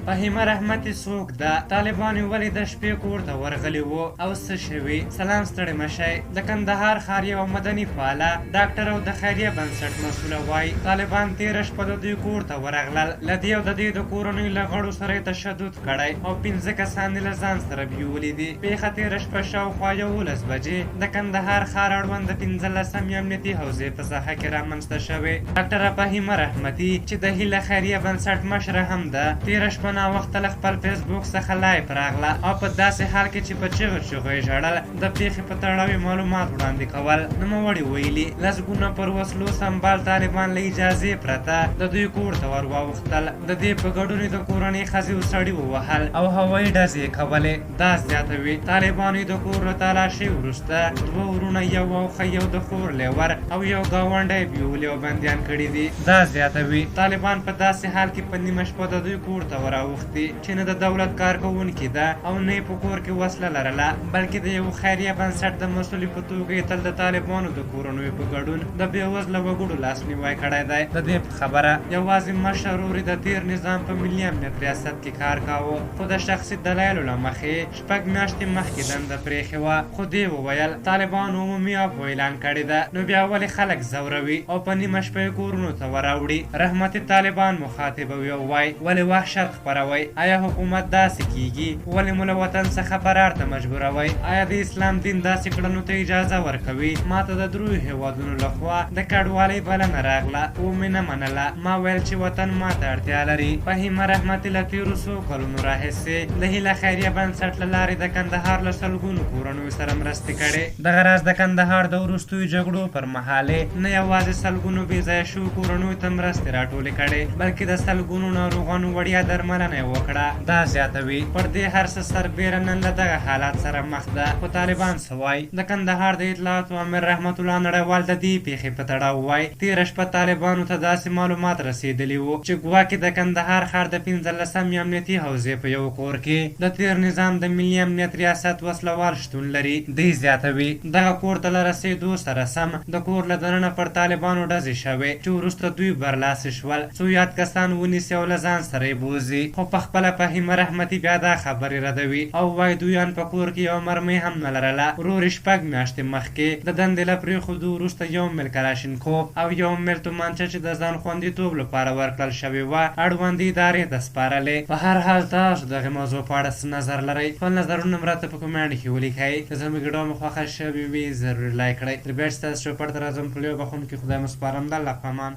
فهیمه رحمتي څوک ده؟ طالبان ولې د شپې کور ته ورغلي وو او څه شوي؟ سلام ستړي مشئ. د کندهار ښار یوه مدني فعاله ډاکټر او د خیریه بنسټ مسؤله وایي طالبان تېره شپه د دوی کور ته ورغلل. له دې او د دې د کورنیو له غړو سره یې تشدد کړی او 15 کسان یې له ځان سره بیولي دي. پیښه تېره شپه شاوخوا 11 بجې د کندهار ښار اړوند د 15مې امنیتي حوزې په ساحه کې رامنځته شوې. ډاکټره فهیمه رحمتي چې د هیله خیریه بنسټ مشره هم ده، تېره شپه ناوخته له خپل فیسبوک څخه لایف راغله او په داسې حال کې چې په چغو چغو یې ژړل د پیښې په تړاو معلومات وړاندې کول. نوموړي ویلي لسګونه پر وسلو سمبال طالبان له اجازې پرته د دوی کور ته ور واوښتل. د دې په ګډون د کورنۍ ښځې او سړي ووهل او هوایي ډزې یې کولې. دا زیاتوي طالبانو د کور له تالاشۍ وروسته 2 ورونه، یو اوښه، یو د خور لیور او یو ګاونډی بیولي او بندیان کړي دي. دا زیاتوي طالبان په داسې حال کې په نیمه شپه د دوی کور ته وراوښتي چې نه د دولت کارکوونکي ده او نه یې په کور کې وسله لرله، بلکې د یو خیریه بنسټ د مسؤلې په توګه یې تل د طالبانو د کورنیو په ګډون د بېوزله وګړو لاسنیوی کړی دی. د دې په خبره یوازې مشر ورور د تېر نظام په ملي امنیت ریاست کې کار کاوه، خو د شخصي دلایلو له مخې 6 میاشتې مخکې دنده پرېښې وه. خو دې وویل طالبانو عمومي عفو اعلان کړې ده، نو بیا ولې خلک ځوروي او په نیمه شپه یې کورونو ته وراوړي؟ رحمتي طالبان مخاطبوي او وایي ولې وحشت خپروئ؟ آیا حکومت داسې کیږي؟ ولې مو له وطن څخه فرار ته مجبوروئ؟ آیا د اسلام دین داسې کړنو ته اجازه ورکوي؟ ماته د دریو هېوادونو لخوا د کډوالۍ بلنه راغله او مې نه منله. ما ویل چې وطن ماته اړتیا لري. فهیمه رحمتي له تېرو څو کلونو راهیسې د هیله خیریه بنسټ له لارې د کندهار له سلګونو کورنیو سره مرستې کړې. دغه راز د کندهار د وروستیو جګړو پر مهال نه یوازې سلګونو بې ځایه شوو کورنیو ته مرستې راټولې کړې، بلکې د سلګونو ناروغانو وړیا درملنه یې وکړه. دا زیاتوي پر دې هر څه سربیره نن له دغه حالات سره مخ ده. خو طالبان څه وایي؟ د کندهار د اطلاعاتو امیر رحمت الله نړیوال د دې پیښې په تړاو وایي تېره شپه طالبانو ته داسې معلومات رسېدلي وو چې ګواکې د کندهار ښار د 15مې امنیتي حوزې په یو کور کې د تېر نظام د ملي امنیت ریاست وسلوال شتون لري. دی زیاتوي دغه کور ته له رسېدو سره سم د کور له دننه پر طالبانو ډزې شوې چې وروسته دوی برلاسي شول، څو یاد کسان ونیسي او له ځان سره یې بوځي. خو پخپله فهیمه رحمتي بیا دا خبرې ردوي او وایي دویان په کور کې یو مرمۍ هم نه لرله. ورور 6 میاشتې مخکې د دندې له پرېښودو وروسته 1 میل کلاشینکوف او 1 میل تومانچه چې د ځان خوندیتوب لپاره ورکړل شوې وه اړوندې ادارې ته سپارلې. په هر حال تاسو دغې موضوع په اړه څه نظر لرئ؟ خپل نظرونه هم راته په کومنټ کې ولیکئ. که زموږ ویډیو مو خوښه شوې وي ضرور لایک کړئ. تر بیا چې ستاسو چوپړ ته راځم په لویو بخښونکي خدای مو سپارم. د الله په امان.